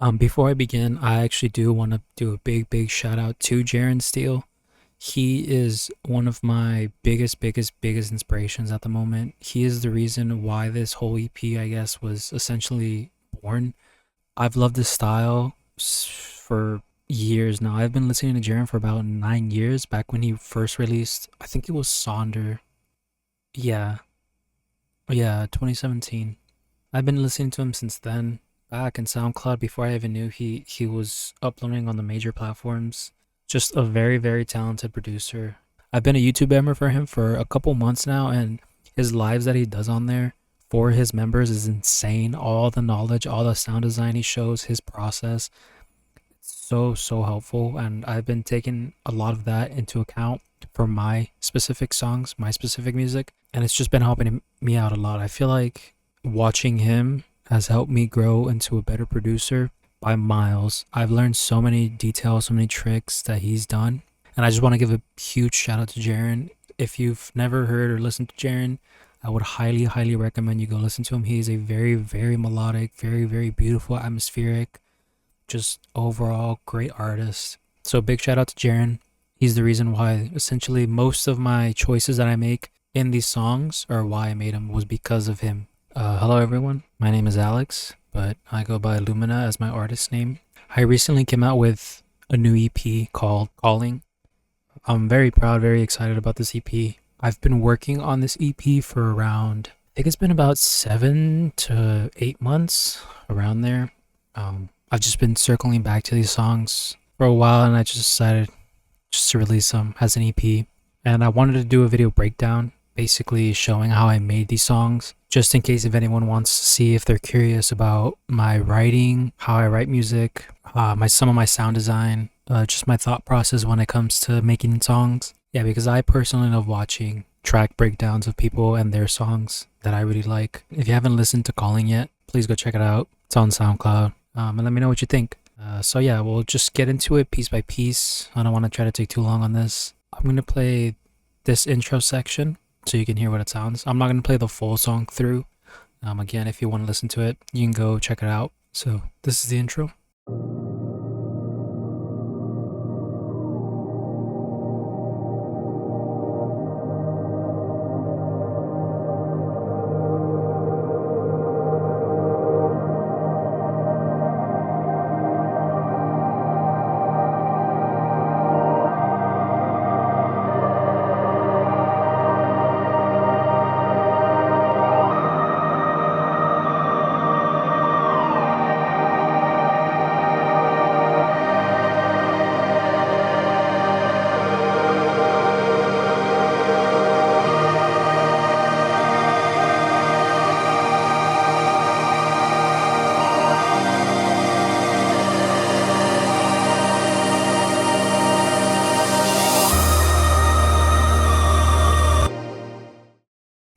Before I begin, I actually do want to do a big shout out to Jaron Steele. He is one of my biggest inspirations at the moment. He is the reason why this whole EP, I guess, was essentially born. I've loved his style for years now. I've been listening to Jaron for about 9 years. Back when he first released, I think it was Sonder. Yeah, yeah, 2017. I've been listening to him since then. Back in SoundCloud before I even knew he was uploading on the major platforms. Just a very talented producer. I've been a YouTube member for him for a couple months now, and his lives that he does on there for his members is insane. All the knowledge, all the sound design he shows, his process, so helpful, and I've been taking a lot of that into account for my specific songs, my specific music, and it's just been helping me out a lot. I feel like watching him has helped me grow into a better producer by miles. I've learned so many details, so many tricks that he's done, and I just want to give a huge shout out to Jaron. If you've never heard or listened to Jaron, I would highly recommend you go listen to him. He is a very melodic, very beautiful, atmospheric, just overall great artist. So big shout out to Jaron. He's the reason why essentially most of my choices that I make in these songs, or why I made them, was because of him. Hello everyone, my name is Alex, but I go by Lumina as my artist name. I recently came out with a new EP called Calling. I'm very proud, very excited about this EP. I've been working on this EP for around, I think it's been about 7 to 8 months, around there. I've just been circling back to these songs for a while, and I just decided just to release them as an EP. And I wanted to do a video breakdown, basically showing how I made these songs, just in case if anyone wants to see, if they're curious about my writing, how I write music, some of my sound design, just my thought process when it comes to making songs. Yeah, because I personally love watching track breakdowns of people and their songs that I really like. If you haven't listened to Calling yet, please go check it out. It's on SoundCloud. And let me know what you think. So yeah, we'll just get into it piece by piece. I don't want to try to take too long on this. I'm going to play this intro section so you can hear what it sounds. I'm not going to play the full song through. Again, if you want to listen to it, you can go check it out. So this is the intro.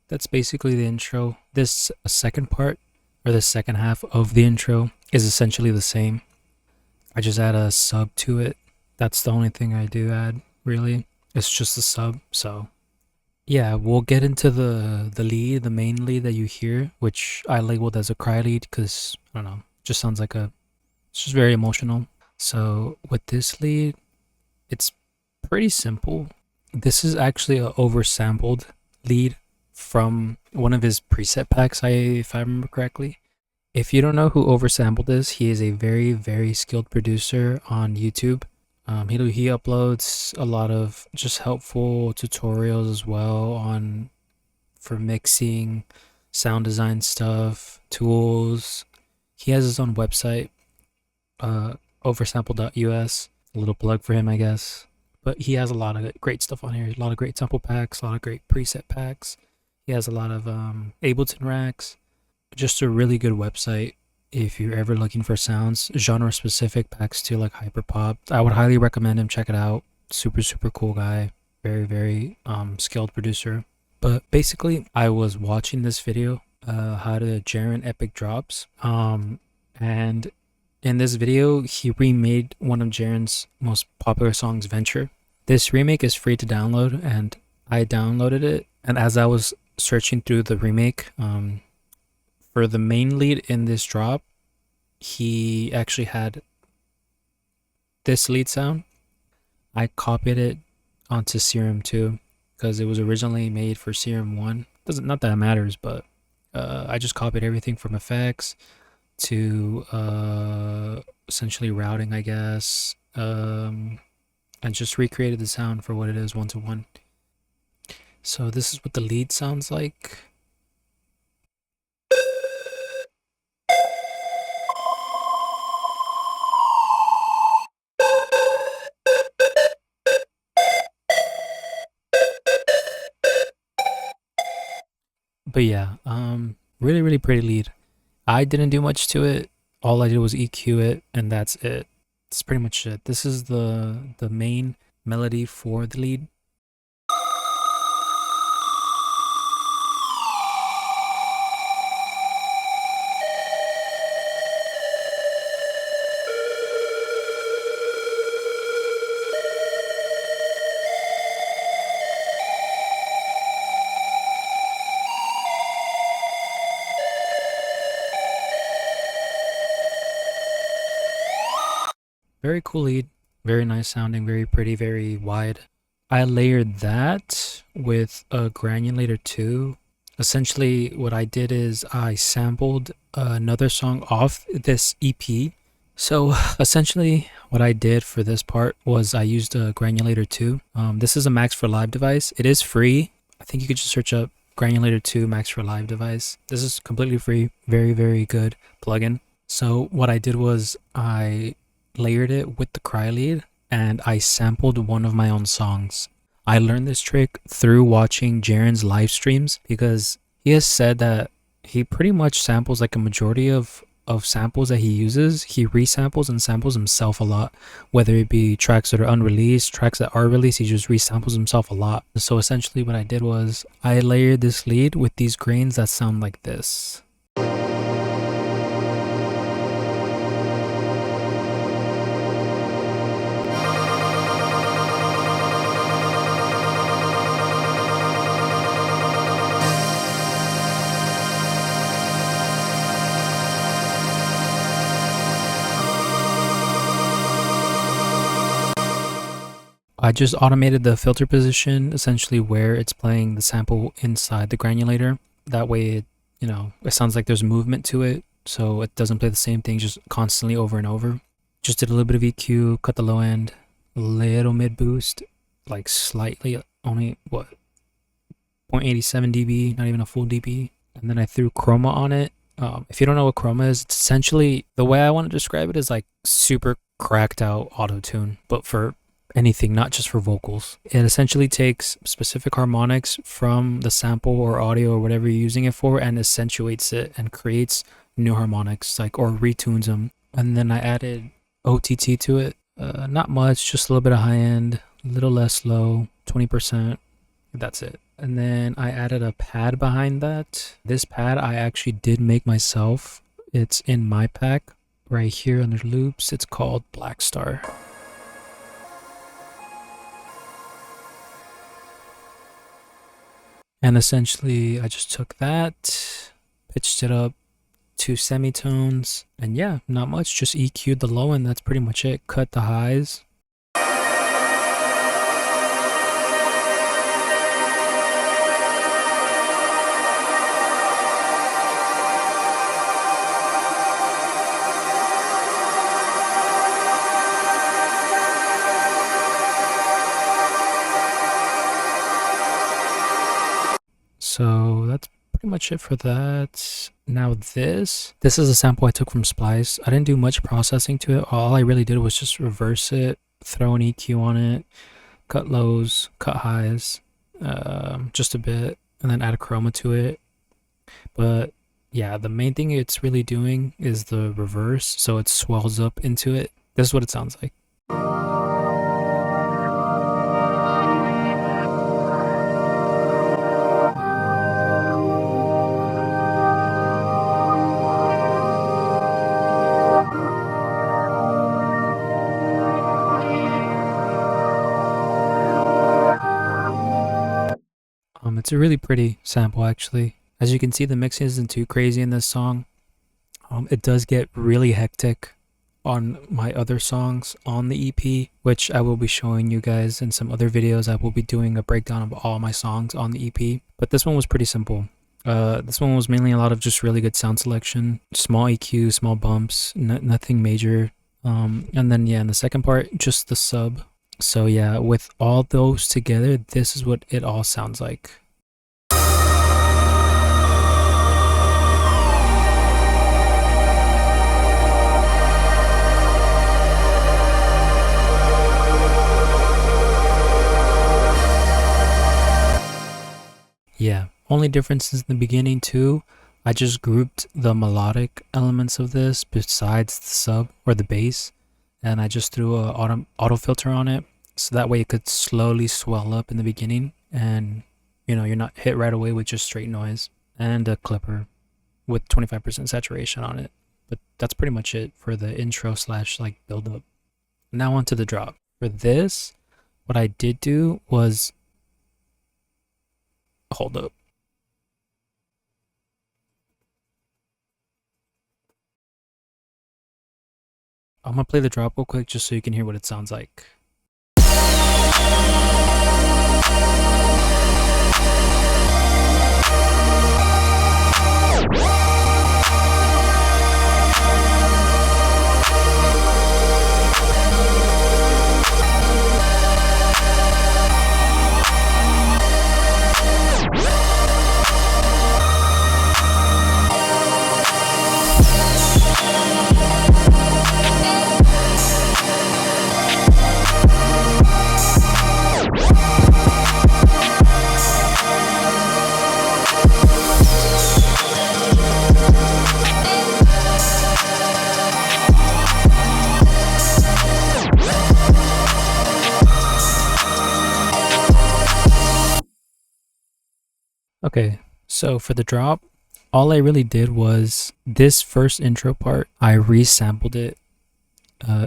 That's basically the intro. This second part, or the second half of the intro, is essentially the same. I just add a sub to it. That's the only thing I do add, really. It's just a sub. So yeah, we'll get into the lead, the main lead that you hear, which I labeled as a cry lead because, I don't know, just sounds like it's just very emotional. So with this lead, it's pretty simple. This is actually an oversampled lead from one of his preset packs, if I remember correctly. If you don't know who Oversampled is, he is a very skilled producer on YouTube. He uploads a lot of just helpful tutorials as well for mixing, sound design stuff, tools. He has his own website, oversampled.us. A little plug for him, I guess. But he has a lot of great stuff on here. A lot of great sample packs, a lot of great preset packs. He has a lot of Ableton racks. Just a really good website if you're ever looking for sounds, genre specific packs too, like hyperpop. I would highly recommend him. Check it out. Super cool guy. Very skilled producer. But basically, I was watching this video, how to Jaron Epic Drops. And in this video, he remade one of Jaron's most popular songs, Venture. This remake is free to download, and I downloaded it. And as I was searching through the remake, for the main lead in this drop, he actually had this lead sound. I copied it onto Serum 2 because it was originally made for Serum 1. Doesn't Not that it matters, but I just copied everything from effects to essentially routing, I guess, and just recreated the sound for what it is 1-to-1. So this is what the lead sounds like. But yeah, really, really pretty lead. I didn't do much to it. All I did was EQ it, and that's it. That's pretty much it. This is the main melody for the lead. Very cool lead, very nice sounding, very pretty, very wide. I layered that with a granulator 2. Essentially, what I did is I sampled another song off this EP. So essentially, what I did for this part was I used a granulator 2. This is a Max for Live device. It is free. I think you could just search up granulator 2 Max for Live device. This is completely free. Very, very good plugin. So what I did was I layered it with the cry lead and I sampled one of my own songs. I learned this trick through watching Jaron's live streams because he has said that he pretty much samples like a majority of samples that he uses. He resamples and samples himself a lot, whether it be tracks that are unreleased, tracks that are released, he just resamples himself a lot. So essentially what I did was I layered this lead with these grains that sound like this. I just automated the filter position, essentially where it's playing the sample inside the granulator. That way, it sounds like there's movement to it, so it doesn't play the same thing just constantly over and over. Just did a little bit of EQ, cut the low end, a little mid boost, like slightly, only, 0.87 dB, not even a full dB. And then I threw chroma on it. If you don't know what chroma is, it's essentially, the way I want to describe it is like super cracked out auto tune, but for anything, not just for vocals. It essentially takes specific harmonics from the sample or audio or whatever you're using it for and accentuates it and creates new harmonics, like, or retunes them. And then I added OTT to it. Not much, just a little bit of high end, a little less low, 20%. That's it. And then I added a pad behind that. This pad I actually did make myself. It's in my pack right here under loops. It's called Black Star. And essentially, I just took that, pitched it up 2 semitones, and yeah, not much, just EQ'd the low end, that's pretty much it. Cut the highs. So that's pretty much it for that. Now this is a sample I took from Splice. I didn't do much processing to it. All I really did was just reverse it, throw an EQ on it, cut lows, cut highs, just a bit, and then add a chroma to it. But yeah, the main thing it's really doing is the reverse, so it swells up into it. This is what it sounds like. It's a really pretty sample actually. As you can see, the mixing isn't too crazy in this song. It does get really hectic on my other songs on the EP, which I will be showing you guys in some other videos. I will be doing a breakdown of all my songs on the EP, but this one was pretty simple. This one was mainly a lot of just really good sound selection, small EQ, small bumps, nothing major. And then yeah, in the second part, just the sub. So yeah, with all those together, this is what it all sounds like. Yeah, only difference is in the beginning too. I just grouped the melodic elements of this besides the sub or the bass, and I just threw a auto filter on it, so that way it could slowly swell up in the beginning, and you know, you're not hit right away with just straight noise, and a clipper with 25% saturation on it. But that's pretty much it for the intro slash like build up. Now onto the drop. For this, what I did do was, hold up. I'm gonna play the drop real quick just so you can hear what it sounds like. Okay, so for the drop, all I really did was this first intro part, I resampled it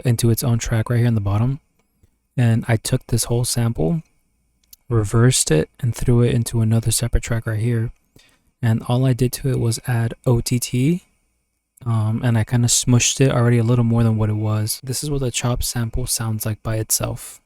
into its own track right here in the bottom. And I took this whole sample, reversed it, and threw it into another separate track right here. And all I did to it was add OTT, and I kind of smushed it already a little more than what it was. This is what the chop sample sounds like by itself.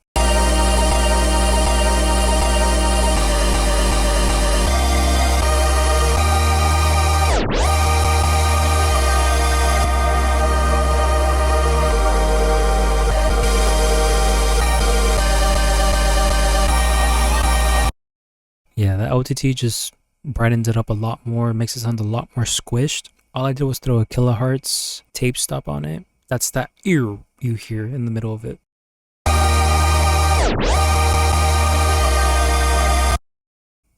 Yeah, the OTT just brightens it up a lot more, makes it sound a lot more squished. All I did was throw a kilohertz tape stop on it. That's that ear you hear in the middle of it.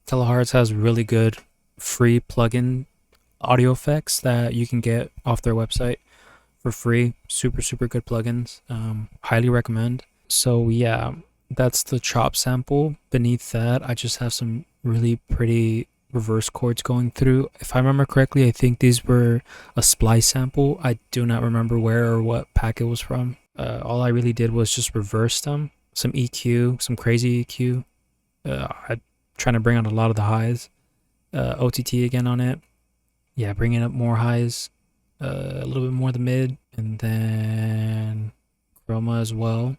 Kilohertz has really good free plugin audio effects that you can get off their website for free. Super good plugins. Highly recommend. So yeah, that's the chop sample. Beneath that, I just have some really pretty reverse chords going through. If I remember correctly, I think these were a splice sample. I do not remember where or what pack it was from. All I really did was just reverse them. Some EQ, some crazy EQ. I'm trying to bring out a lot of the highs. OTT again on it. Yeah, bringing up more highs. A little bit more the mid. And then chroma as well.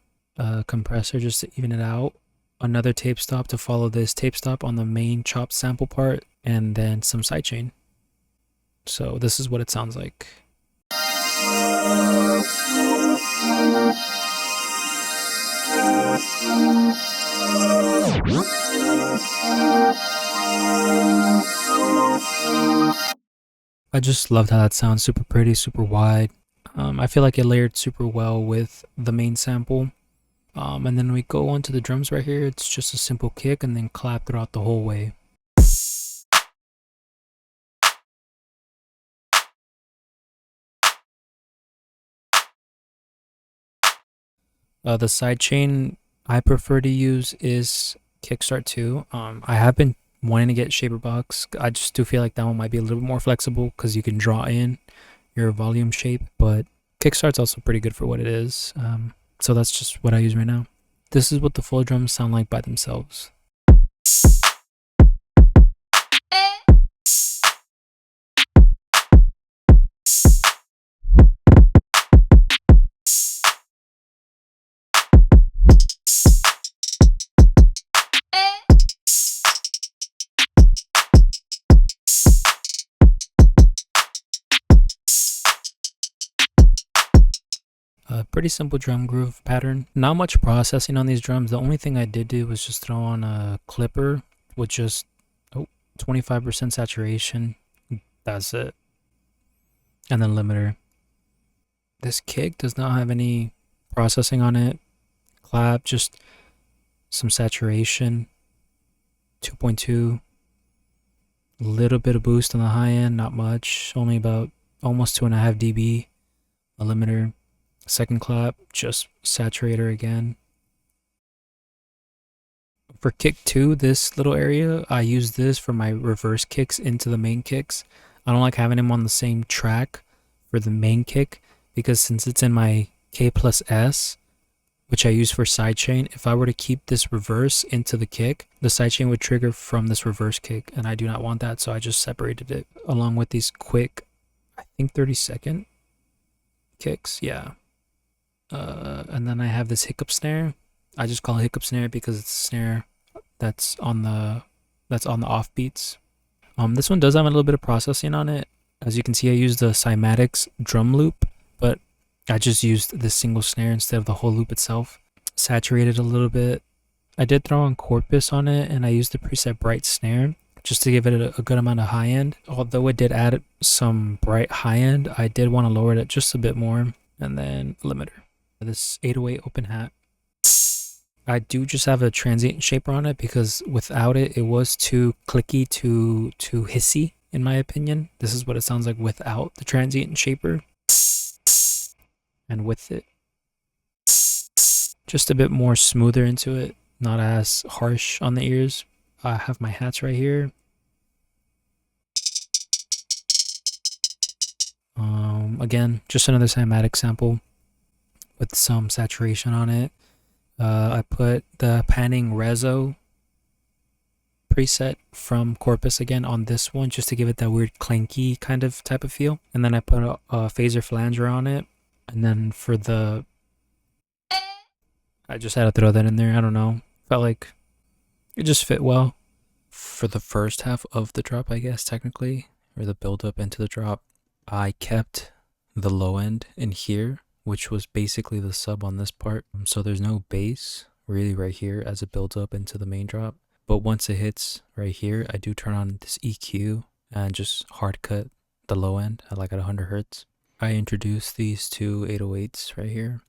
Compressor just to even it out. Another tape stop to follow this tape stop on the main chopped sample part, and then some sidechain. So this is what it sounds like. I just loved how that sounds. Super pretty, super wide. I feel like it layered super well with the main sample. And then we go on to the drums right here. It's just a simple kick and then clap throughout the whole way. The sidechain I prefer to use is Kickstart 2. I have been wanting to get Shaper Box. I just do feel like that one might be a little bit more flexible because you can draw in your volume shape, but Kickstart's also pretty good for what it is. So that's just what I use right now. This is what the full drums sound like by themselves. A pretty simple drum groove pattern. Not much processing on these drums. The only thing I did do was just throw on a clipper with just 25% saturation. That's it. And then limiter. This kick does not have any processing on it. Clap, just some saturation. 2.2. Little bit of boost on the high end, not much. Only about almost 2.5 dB. A limiter. Second clap, just saturator again. For kick 2, this little area, I use this for my reverse kicks into the main kicks. I don't like having them on the same track for the main kick, because since it's in my K plus S, which I use for sidechain, if I were to keep this reverse into the kick, the sidechain would trigger from this reverse kick, and I do not want that, so I just separated it along with these quick, I think 30-second kicks, yeah. And then I have this hiccup snare. I just call it hiccup snare because it's a snare that's on the offbeats. This one does have a little bit of processing on it. As you can see, I used the Cymatics drum loop, but I just used this single snare instead of the whole loop itself. Saturated a little bit. I did throw on Corpus on it, and I used the preset Bright Snare just to give it a good amount of high end. Although it did add some bright high end, I did want to lower it just a bit more. And then limiter. This 808 open hat. I do just have a transient shaper on it because without it, it was too clicky, too hissy, in my opinion. This is what it sounds like without the transient shaper. And with it, just a bit more smoother into it, not as harsh on the ears. I have my hats right here. Again, just another cymatic sample with some saturation on it. I put the panning rezo preset from Corpus again on this one just to give it that weird clanky kind of type of feel. And then I put a phaser flanger on it. And then for the... I just had to throw that in there. I don't know. Felt like it just fit well for the first half of the drop, I guess, technically. Or the build up into the drop. I kept the low end in here, which was basically the sub on this part. So there's no bass really right here as it builds up into the main drop. But once it hits right here, I do turn on this EQ and just hard cut the low end at like at 100 hertz. I introduced these two 808s right here.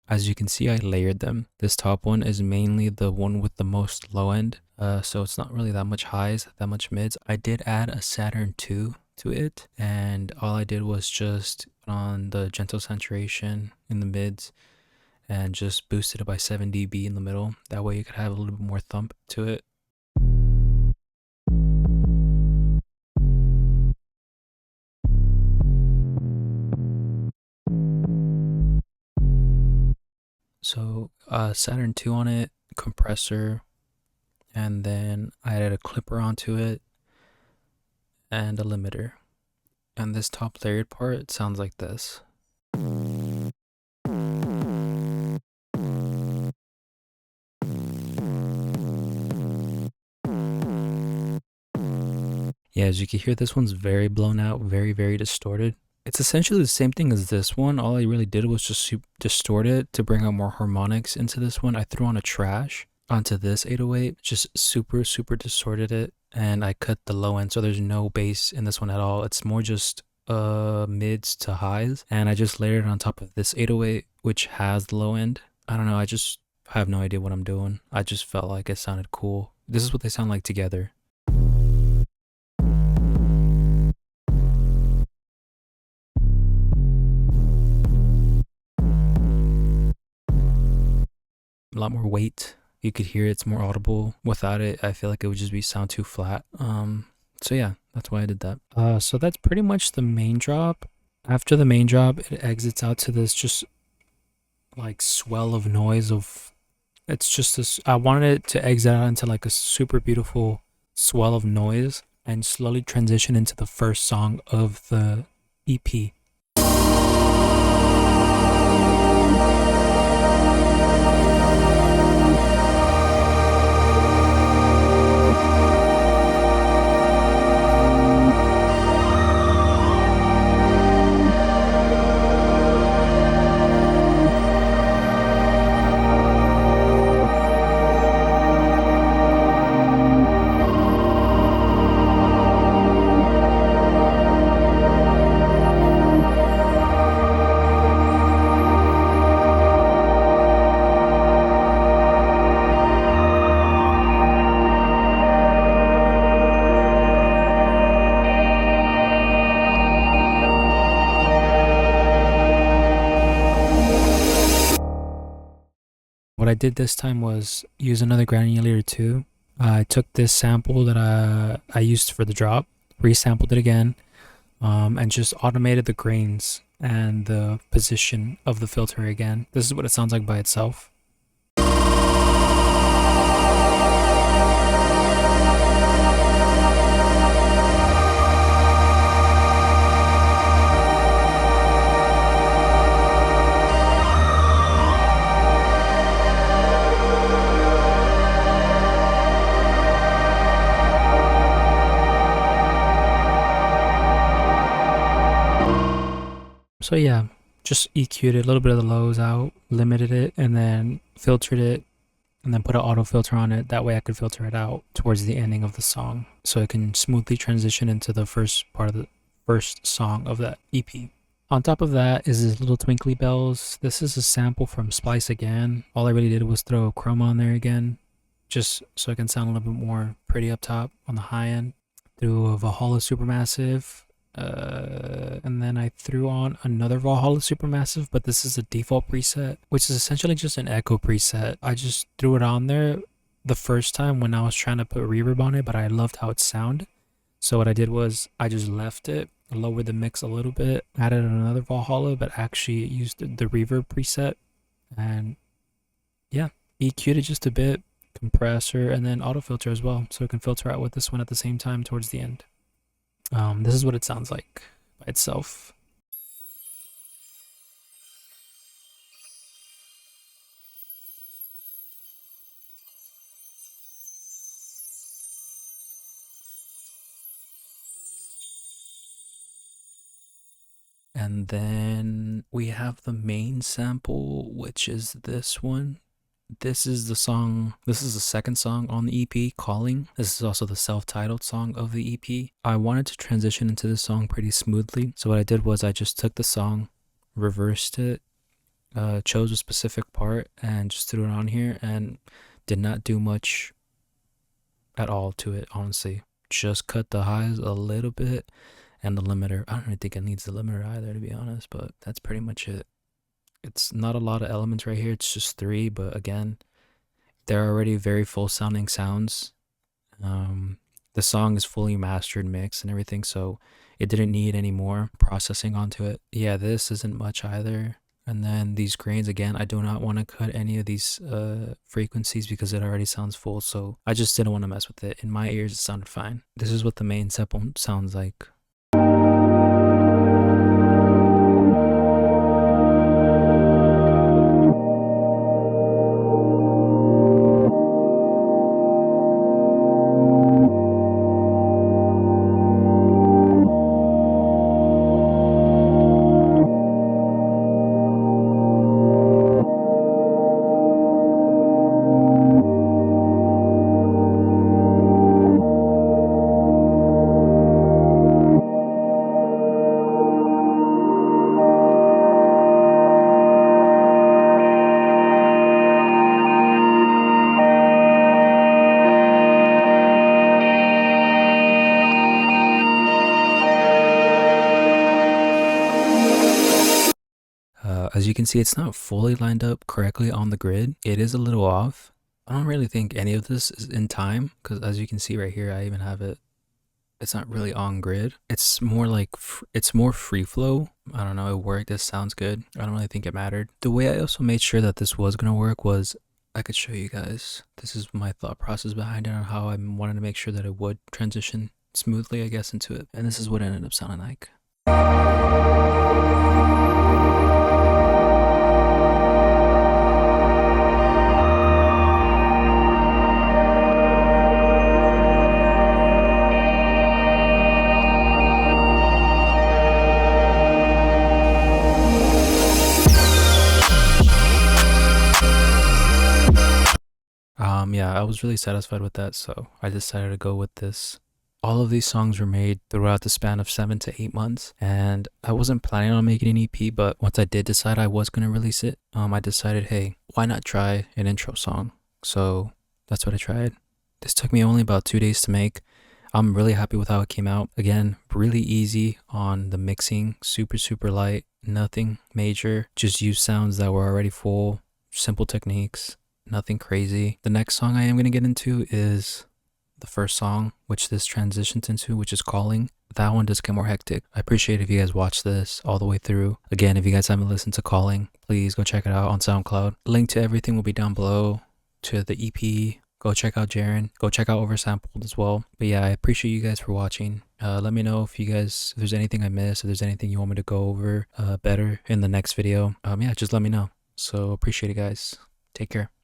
As you can see, I layered them. This top one is mainly the one with the most low end, so it's not really that much highs, that much mids. I did add a Saturn 2 to it, and all I did was just put on the gentle saturation in the mids and just boosted it by 7 dB in the middle. That way you could have a little bit more thump to it. So Saturn 2 on it, compressor, and then I added a clipper onto it and a limiter. And this top layered part sounds like this. Yeah, as you can hear, this one's very blown out, very distorted. It's essentially the same thing as this one. All I really did was just distort it to bring out more harmonics into this one. I threw on a trash onto this 808, just super distorted it, and I cut the low end so there's no bass in this one at all. It's more just mids to highs, and I just layered it on top of this 808, which has the low end. I don't know, I just have no idea what I'm doing. I just felt like it sounded cool. This is what they sound like together. A lot more weight. You could hear it's more audible. Without it, I feel like it would just sound too flat. So yeah, that's why I did that. So that's pretty much the main drop. After the main drop, it exits out to this just like swell of noise of It's just this. I wanted it to exit out into like a super beautiful swell of noise and slowly transition into the first song of the EP. What I did this time was use another granulator too. I took this sample that I used for the drop, resampled it again, and just automated the grains and the position of the filter again. This is what it sounds like by itself. So yeah, just EQ'd it, a little bit of the lows out, limited it, and then filtered it, and then put an auto filter on it. That way I could filter it out towards the ending of the song, so it can smoothly transition into the first part of the first song of that EP. On top of that is this little twinkly bells. This is a sample from Splice again. All I really did was throw a chroma on there again, just so it can sound a little bit more pretty up top on the high end. Threw a Valhalla Supermassive, and then I threw on another Valhalla Supermassive, but this is a default preset, which is essentially just an echo preset. I just threw it on there the first time when I was trying to put reverb on it, but I loved how it sounded. So what I did was I just left it, lowered the mix a little bit, added another Valhalla, but actually used the reverb preset, and yeah, EQ'd it just a bit, compressor, and then auto filter as well, so it can filter out with this one at the same time towards the end. This is what it sounds like by itself. And then we have the main sample, which is this one. This is the song, this is the second song on the EP, Calling. This is also the self-titled song of the EP. I wanted to transition into this song pretty smoothly. So what I did was I just took the song, reversed it, chose a specific part, and just threw it on here, and did not do much at all to it, honestly. Just cut the highs a little bit, and the limiter. I don't really think it needs the limiter either, to be honest, but that's pretty much it. It's not a lot of elements right here. It's just 3, but again, they're already very full sounding sounds. The song is fully mastered, mixed, and everything, so it didn't need any more processing onto it. Yeah, this isn't much either. And then these grains, again, I do not want to cut any of these frequencies because it already sounds full, so I just didn't want to mess with it. In my ears, it sounded fine. This is what the main sample sounds like. As you can see, it's not fully lined up correctly on the grid. It is a little off. I don't really think any of this is in time, because as you can see right here, I even have it. It's not really on grid. It's more like, it's more free flow. I don't know, it worked, it sounds good. I don't really think it mattered. The way I also made sure that this was gonna work was I could show you guys. This is my thought process behind it on how I wanted to make sure that it would transition smoothly, I guess, into it. And this is what it ended up sounding like. Yeah, I was really satisfied with that, so I decided to go with this. All of these songs were made throughout the span of 7 to 8 months, and I wasn't planning on making an EP, but once I did decide I was gonna release it, I decided, hey, why not try an intro song? So that's what I tried. This took me only about 2 days to make. I'm really happy with how it came out. Again, really easy on the mixing, super, super light, nothing major, just use sounds that were already full, simple techniques, nothing crazy. The next song I am going to get into is the first song, which this transitions into, which is Calling. That one does get more hectic. I appreciate if you guys watch this all the way through. Again, if you guys haven't listened to Calling, please go check it out on SoundCloud. Link to everything will be down below, to the EP. Go check out Jaron. Go check out Oversampled as well. But yeah, I appreciate you guys for watching. Let me know if there's anything I missed, if there's anything you want me to go over better in the next video. Yeah, just let me know. So appreciate it, guys. Take care.